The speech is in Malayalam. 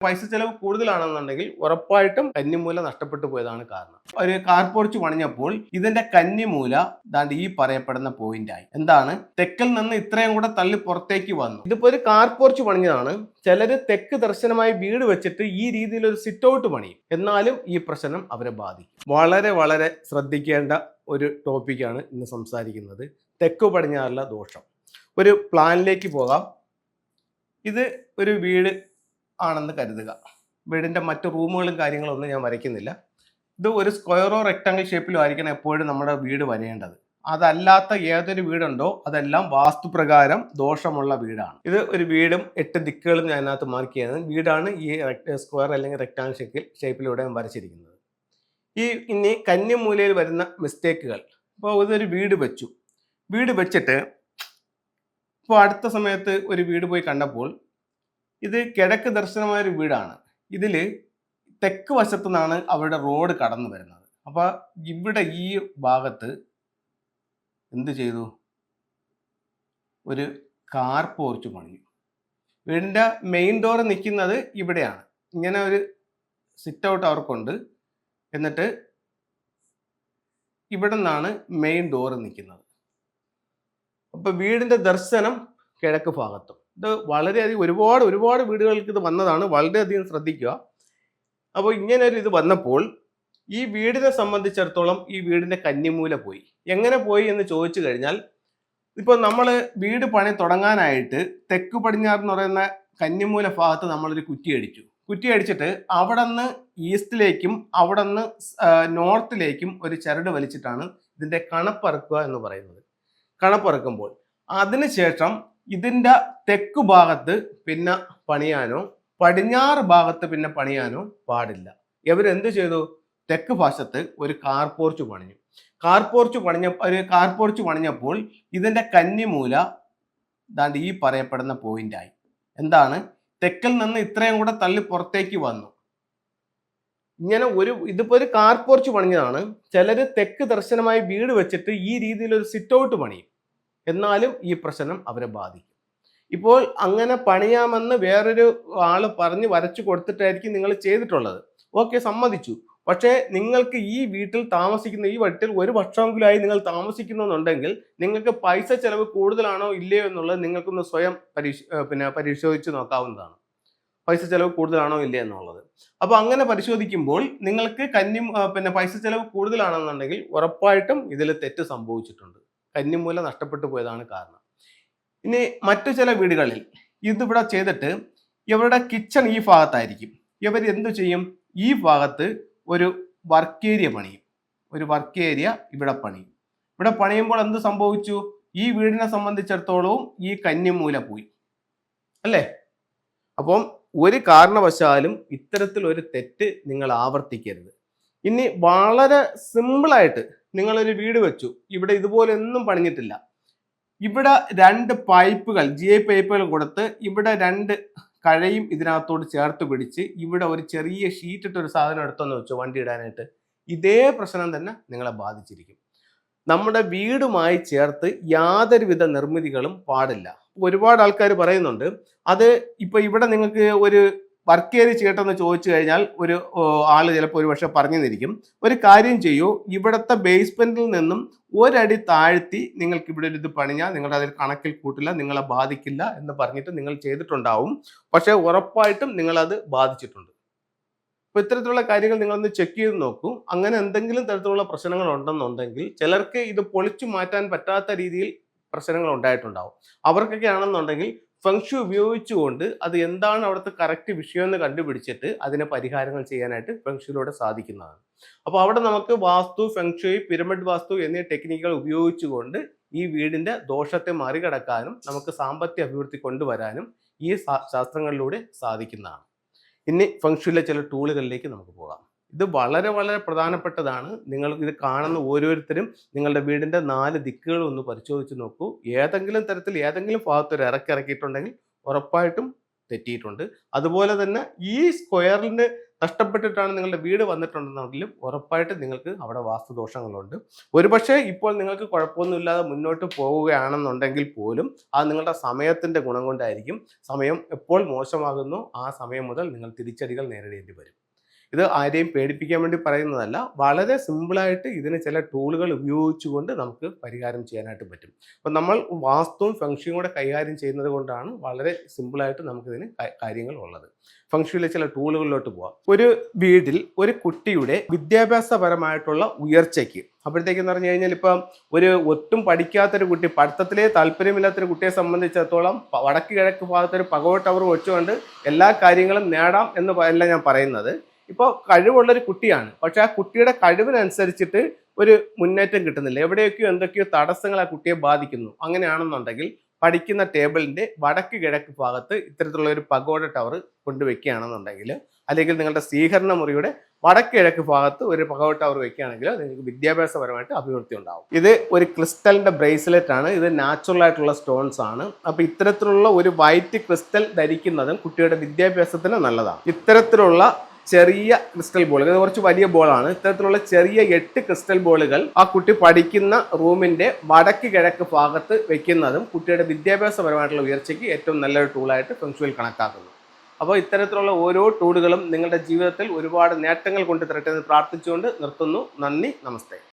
പൈസ ചെലവ് കൂടുതലാണെന്നുണ്ടെങ്കിൽ ഉറപ്പായിട്ടും കന്നിമൂല നഷ്ടപ്പെട്ടു പോയതാണ് കാരണം. ഒരു കാർ പോർച്ച് പണിഞ്ഞപ്പോൾ ഇതിന്റെ കന്നിമൂല ദാണ്ട് ഈ പറയപ്പെടുന്ന പോയിന്റ് ആയി. എന്താണ്? തെക്കിൽ നിന്ന് ഇത്രയും കൂടെ തള്ളി പുറത്തേക്ക് വന്നു. ഇതിപ്പോ ഒരു കാർ പോർച്ച് പണിഞ്ഞതാണ്. ചിലര് തെക്ക് ദർശനമായി വീട് വെച്ചിട്ട് ഈ രീതിയിൽ ഒരു സിറ്റ് ഔട്ട് പണിയും. എന്നാലും ഈ പ്രശ്നം അവരെ ബാധിക്കും. വളരെ വളരെ ശ്രദ്ധിക്കേണ്ട ഒരു ടോപ്പിക്കാണ് ഇന്ന് സംസാരിക്കുന്നത്. തെക്ക് പടിഞ്ഞാറുള്ള ദോഷം. ഒരു പ്ലാനിലേക്ക് പോകാം. ഇത് ഒരു വീട് ആണെന്ന് കരുതുക. വീടിന്റെ മറ്റു റൂമുകളും കാര്യങ്ങളും ഒന്നും ഞാൻ വരയ്ക്കുന്നില്ല. ഇത് ഒരു സ്ക്വയറോ റെക്ടാങ്കിൾ ഷേപ്പിലോ ആയിരിക്കണം എപ്പോഴും നമ്മുടെ വീട് വരേണ്ടത്. അതല്ലാത്ത ഏതൊരു വീടുണ്ടോ അതെല്ലാം വാസ്തുപ്രകാരം ദോഷമുള്ള വീടാണ്. ഇത് ഒരു വീടും 8 ദിക്കുകളും ഞാൻ അതിനകത്ത് മാർക്ക് ചെയ്യുന്നത് വീടാണ്. ഈ സ്ക്വയർ അല്ലെങ്കിൽ റെക്ടാങ്കിൾ ഷേപ്പിലൂടെ ഞാൻ വരച്ചിരിക്കുന്നത്. ഇനി കന്നിമൂലയിൽ വരുന്ന മിസ്റ്റേക്കുകൾ. ഇപ്പോൾ ഇതൊരു വീട് വെച്ചു. വീട് വെച്ചിട്ട് ഇപ്പോൾ അടുത്ത സമയത്ത് ഒരു വീട് പോയി കണ്ടപ്പോൾ ഇത് കിഴക്ക് ദർശനമായ ഒരു വീടാണ്. ഇതിൽ തെക്ക് വശത്തു നിന്നാണ് അവരുടെ റോഡ് കടന്നു വരുന്നത്. അപ്പൊ ഇവിടെ ഈ ഭാഗത്ത് എന്ത് ചെയ്തു? ഒരു കാർ പോർച്ച് പണിയും. വീടിന്റെ മെയിൻ ഡോർ നിൽക്കുന്നത് ഇവിടെയാണ്. ഇങ്ങനെ ഒരു സിറ്റ് ഔട്ട് അവർക്കുണ്ട്. എന്നിട്ട് ഇവിടെ നിന്നാണ് മെയിൻ ഡോർ നിൽക്കുന്നത്. അപ്പൊ വീടിന്റെ ദർശനം കിഴക്ക് ഭാഗത്തും. ഇത് വളരെയധികം ഒരുപാട് വീടുകൾക്ക് ഇത് വന്നതാണ്. വളരെയധികം ശ്രദ്ധിക്കുക. അപ്പോൾ ഇങ്ങനെ ഒരു ഇത് വന്നപ്പോൾ ഈ വീടിനെ സംബന്ധിച്ചിടത്തോളം ഈ വീടിന്റെ കന്നിമൂല പോയി. എങ്ങനെ പോയി എന്ന് ചോദിച്ചു കഴിഞ്ഞാൽ, ഇപ്പോൾ നമ്മൾ വീട് പണി തുടങ്ങാനായിട്ട് തെക്ക് പടിഞ്ഞാറ് എന്ന് പറയുന്ന കന്നിമൂല ഭാഗത്ത് നമ്മളൊരു കുറ്റി അടിച്ചിട്ട് അവിടെ നിന്ന് ഈസ്റ്റിലേക്കും അവിടെ നിന്ന് നോർത്തിലേക്കും ഒരു ചരട് വലിച്ചിട്ടാണ് ഇതിന്റെ കണപ്പറക്കുക എന്ന് പറയുന്നത്. കണപ്പറക്കുമ്പോൾ അതിനുശേഷം ഇതിന്റെ തെക്ക് ഭാഗത്ത് പിന്നെ പണിയാനോ പടിഞ്ഞാറ് ഭാഗത്ത് പിന്നെ പണിയാനോ പാടില്ല. ഇവരെന്ത് ചെയ്തു? തെക്ക് ഭാഗത്ത് ഒരു കാർ പോർച്ച് പണിഞ്ഞപ്പോൾ ഇതിന്റെ കന്നിമൂല ദാണ്ട് ഈ പറയപ്പെടുന്ന പോയിന്റ് ആയി. എന്താണ്? തെക്കിൽ നിന്ന് ഇത്രയും കൂടെ തള്ളി പുറത്തേക്ക് വന്നു. ഇങ്ങനെ ഇതിപ്പോ ഒരു കാർ പോർച്ച് പണിഞ്ഞതാണ്. ചിലര് തെക്ക് ദർശനമായി വീട് വെച്ചിട്ട് ഈ രീതിയിൽ ഒരു സിറ്റ് ഔട്ട് പണിയും. എന്നാലും ഈ പ്രശ്നം അവരെ ബാധിക്കും. ഇപ്പോൾ അങ്ങനെ പണിയാമെന്ന് വേറൊരു ആള് പറഞ്ഞ് വരച്ചു കൊടുത്തിട്ടായിരിക്കും നിങ്ങൾ ചെയ്തിട്ടുള്ളത്. ഓക്കെ, സമ്മതിച്ചു. പക്ഷേ നിങ്ങൾക്ക് ഈ വീട്ടിൽ താമസിക്കുന്ന ഈ വീട്ടിൽ 1 വർഷമെങ്കിലായി നിങ്ങൾ താമസിക്കുന്നുണ്ടെങ്കിൽ നിങ്ങൾക്ക് പൈസ ചെലവ് കൂടുതലാണോ ഇല്ലയോ എന്നുള്ളത് നിങ്ങൾക്കൊന്ന് സ്വയം പരിശോധിച്ച് നോക്കാവുന്നതാണ്. പൈസ ചെലവ് കൂടുതലാണോ ഇല്ലയോ എന്നുള്ളത്. അപ്പൊ അങ്ങനെ പരിശോധിക്കുമ്പോൾ നിങ്ങൾക്ക് പൈസ ചെലവ് കൂടുതലാണെന്നുണ്ടെങ്കിൽ ഉറപ്പായിട്ടും ഇതിൽ തെറ്റ് സംഭവിച്ചിട്ടുണ്ട്. കന്നിമൂല നഷ്ടപ്പെട്ടു പോയതാണ് കാരണം. ഇനി മറ്റു ചില വീടുകളിൽ ഇതിവിടെ ചെയ്തിട്ട് ഇവരുടെ കിച്ചൺ ഈ ഭാഗത്തായിരിക്കും. ഇവർ എന്തു ചെയ്യും? ഈ ഭാഗത്ത് ഒരു വർക്ക് ഏരിയ പണിയും. ഇവിടെ പണിയുമ്പോൾ എന്ത് സംഭവിച്ചു? ഈ വീടിനെ സംബന്ധിച്ചിടത്തോളവും ഈ കന്നിമൂല പോയി അല്ലേ? അപ്പം ഒരു കാരണവശാലും ഇത്തരത്തിലൊരു തെറ്റ് നിങ്ങൾ ആവർത്തിക്കരുത്. ഇനി വളരെ സിമ്പിളായിട്ട് നിങ്ങളൊരു വീട് വെച്ചു. ഇവിടെ ഇതുപോലെ ഒന്നും പണിഞ്ഞിട്ടില്ല. ഇവിടെ 2 പൈപ്പുകൾ GI പൈപ്പുകൾ കൊടുത്ത് ഇവിടെ 2 കഴയും ഇതിനകത്തോട് ചേർത്ത് പിടിച്ച് ഇവിടെ ഒരു ചെറിയ ഷീറ്റ് ഇട്ട് ഒരു സാധനം എടുത്തെന്ന് വെച്ചു വണ്ടി ഇടാനായിട്ട്. ഇതേ പ്രശ്നം തന്നെ നിങ്ങളെ ബാധിച്ചിരിക്കും. നമ്മുടെ വീടുമായി ചേർത്ത് യാതൊരുവിധ നിർമ്മിതികളും പാടില്ല. ഒരുപാട് ആൾക്കാർ പറയുന്നുണ്ട് അത് ഇപ്പൊ ഇവിടെ നിങ്ങൾക്ക് ഒരു വർക്ക് ഏരിയ ചെയ്യട്ടെന്ന് ചോദിച്ചു കഴിഞ്ഞാൽ ഒരു ആള് ചിലപ്പോൾ ഒരു പക്ഷെ പറഞ്ഞിരിക്കും, ഒരു കാര്യം ചെയ്യൂ, ഇവിടുത്തെ ബേസ്മെന്റിൽ നിന്നും 1 അടി താഴ്ത്തി നിങ്ങൾക്ക് ഇവിടെ ഒരു ഇത് പണിഞ്ഞാൽ നിങ്ങളുടെ അതിൽ കണക്കിൽ കൂട്ടില്ല, നിങ്ങളെ ബാധിക്കില്ല എന്ന് പറഞ്ഞിട്ട് നിങ്ങൾ ചെയ്തിട്ടുണ്ടാവും. പക്ഷെ ഉറപ്പായിട്ടും നിങ്ങളത് ബാധിച്ചിട്ടുണ്ട്. അപ്പൊ ഇത്തരത്തിലുള്ള കാര്യങ്ങൾ നിങ്ങളൊന്ന് ചെക്ക് ചെയ്ത് നോക്കൂ. അങ്ങനെ എന്തെങ്കിലും തരത്തിലുള്ള പ്രശ്നങ്ങൾ ഉണ്ടെന്നുണ്ടെങ്കിൽ ചിലർക്ക് ഇത് പൊളിച്ചു മാറ്റാൻ പറ്റാത്ത രീതിയിൽ പ്രശ്നങ്ങൾ ഉണ്ടായിട്ടുണ്ടാവും. അവർക്കൊക്കെ ആണെന്നുണ്ടെങ്കിൽ ഫെങ്ഷു ഉപയോഗിച്ചുകൊണ്ട് അത് എന്താണ് അവിടുത്തെ കറക്റ്റ് വിഷയം എന്ന് കണ്ടുപിടിച്ചിട്ട് അതിനെ പരിഹാരങ്ങൾ ചെയ്യാനായിട്ട് ഫെങ്ഷുയിലൂടെ സാധിക്കുന്നതാണ്. അപ്പോൾ അവിടെ നമുക്ക് വാസ്തു, ഫെങ്ഷുയി, പിരമിഡ് വാസ്തു എന്നീ ടെക്നിക്കുകൾ ഉപയോഗിച്ചുകൊണ്ട് ഈ വീടിന്റെ ദോഷത്തെ മറികടക്കാനും നമുക്ക് സാമ്പത്തിക അഭിവൃദ്ധി കൊണ്ടുവരാനും ഈ ശാസ്ത്രങ്ങളിലൂടെ സാധിക്കുന്നതാണ്. ഇനി ഫെങ്ഷുയിലെ ചില ടൂളുകളിലേക്ക് നമുക്ക് പോകാം. ഇത് വളരെ വളരെ പ്രധാനപ്പെട്ടതാണ്. നിങ്ങൾ ഇത് കാണുന്ന ഓരോരുത്തരും നിങ്ങളുടെ വീടിന്റെ 4 ദിക്കുകൾ ഒന്ന് പരിശോധിച്ച് നോക്കൂ. ഏതെങ്കിലും തരത്തിൽ ഏതെങ്കിലും ഭാഗത്ത് ഒരു ഇറക്കിയിട്ടുണ്ടെങ്കിൽ ഉറപ്പായിട്ടും തെറ്റിയിട്ടുണ്ട്. അതുപോലെ തന്നെ ഈ സ്ക്വയറിന് നഷ്ടപ്പെട്ടിട്ടാണ് നിങ്ങളുടെ വീട് വന്നിട്ടുണ്ടെന്നുണ്ടെങ്കിലും ഉറപ്പായിട്ട് നിങ്ങൾക്ക് അവിടെ വാസ്തുദോഷങ്ങളുണ്ട്. ഒരുപക്ഷെ ഇപ്പോൾ നിങ്ങൾക്ക് കുഴപ്പമൊന്നുമില്ലാതെ മുന്നോട്ട് പോവുകയാണെന്നുണ്ടെങ്കിൽ പോലും അത് നിങ്ങളുടെ സമയത്തിൻ്റെ ഗുണം കൊണ്ടായിരിക്കും. സമയം എപ്പോൾ മോശമാകുന്നോ ആ സമയം മുതൽ നിങ്ങൾ തിരിച്ചടികൾ നേരിടേണ്ടി വരും. ഇത് ആരെയും പേടിപ്പിക്കാൻ വേണ്ടി പറയുന്നതല്ല. വളരെ സിമ്പിളായിട്ട് ഇതിന് ചില ടൂളുകൾ ഉപയോഗിച്ചുകൊണ്ട് നമുക്ക് പരിഹാരം ചെയ്യാനായിട്ട് പറ്റും. അപ്പം നമ്മൾ വാസ്തുവും ഫെങ്ഷുയും കൂടെ കൈകാര്യം ചെയ്യുന്നത് കൊണ്ടാണ് വളരെ സിമ്പിളായിട്ട് നമുക്കിതിന് കാര്യങ്ങൾ ഉള്ളത്. ഫെങ്ഷുയിലെ ചില ടൂളുകളിലോട്ട് പോവാം. ഒരു വീട്ടിൽ ഒരു കുട്ടിയുടെ വിദ്യാഭ്യാസപരമായിട്ടുള്ള ഉയർച്ചയ്ക്ക്, അപ്പോഴത്തേക്കെന്ന് പറഞ്ഞു കഴിഞ്ഞാൽ ഇപ്പം ഒരു ഒട്ടും പഠിക്കാത്തൊരു കുട്ടി, പഠിത്തത്തിലേ താല്പര്യമില്ലാത്തൊരു കുട്ടിയെ സംബന്ധിച്ചിടത്തോളം വടക്ക് കിഴക്ക് ഭാഗത്തൊരു പകവ ടവർ വെച്ചുകൊണ്ട് എല്ലാ കാര്യങ്ങളും നേടാം എന്ന് അല്ല ഞാൻ പറയുന്നത്. ഇപ്പോൾ കഴിവുള്ളൊരു കുട്ടിയാണ്, പക്ഷെ ആ കുട്ടിയുടെ കഴിവിനനുസരിച്ചിട്ട് ഒരു മുന്നേറ്റം കിട്ടുന്നില്ല. എവിടെയൊക്കെയോ എന്തൊക്കെയോ തടസ്സങ്ങൾ ആ കുട്ടിയെ ബാധിക്കുന്നു. അങ്ങനെയാണെന്നുണ്ടെങ്കിൽ പഠിക്കുന്ന ടേബിളിൻ്റെ വടക്ക് കിഴക്ക് ഭാഗത്ത് ഇത്തരത്തിലുള്ള ഒരു പഗോഡ ടവർ കൊണ്ടുവയ്ക്കുകയാണെന്നുണ്ടെങ്കിൽ, അല്ലെങ്കിൽ നിങ്ങളുടെ സ്വീകരണ മുറിയുടെ വടക്ക് കിഴക്ക് ഭാഗത്ത് ഒരു പഗോഡ ടവർ വെക്കുകയാണെങ്കിൽ നിങ്ങൾക്ക് വിദ്യാഭ്യാസപരമായിട്ട് അഭിവൃദ്ധി ഉണ്ടാവും. ഇത് ഒരു ക്രിസ്റ്റലിൻ്റെ ബ്രേസ്ലെറ്റ് ആണ്. ഇത് നാച്ചുറൽ ആയിട്ടുള്ള സ്റ്റോൺസ് ആണ്. അപ്പോൾ ഇത്തരത്തിലുള്ള ഒരു വൈറ്റ് ക്രിസ്റ്റൽ ധരിക്കുന്നതും കുട്ടിയുടെ വിദ്യാഭ്യാസത്തിന് നല്ലതാണ്. ഇത്തരത്തിലുള്ള ചെറിയ ക്രിസ്റ്റൽ ബോളുകൾ, ഇത് കുറച്ച് വലിയ ബോളാണ്. ഇത്തരത്തിലുള്ള ചെറിയ 8 ക്രിസ്റ്റൽ ബോളുകൾ ആ കുട്ടി പഠിക്കുന്ന റൂമിന്റെ വടക്ക് കിഴക്ക് ഭാഗത്ത് വെക്കുന്നതും കുട്ടിയുടെ വിദ്യാഭ്യാസപരമായിട്ടുള്ള ഉയർച്ചയ്ക്ക് ഏറ്റവും നല്ലൊരു ടൂളായിട്ട് ഫെങ്ഷുയിൽ കണക്കാക്കുന്നു. അപ്പോൾ ഇത്തരത്തിലുള്ള ഓരോ ടൂളുകളും നിങ്ങളുടെ ജീവിതത്തിൽ ഒരുപാട് നേട്ടങ്ങൾ കൊണ്ടുതരട്ടെ എന്ന് പ്രാർത്ഥിച്ചുകൊണ്ട് നിർത്തുന്നു. നന്ദി, നമസ്തേ.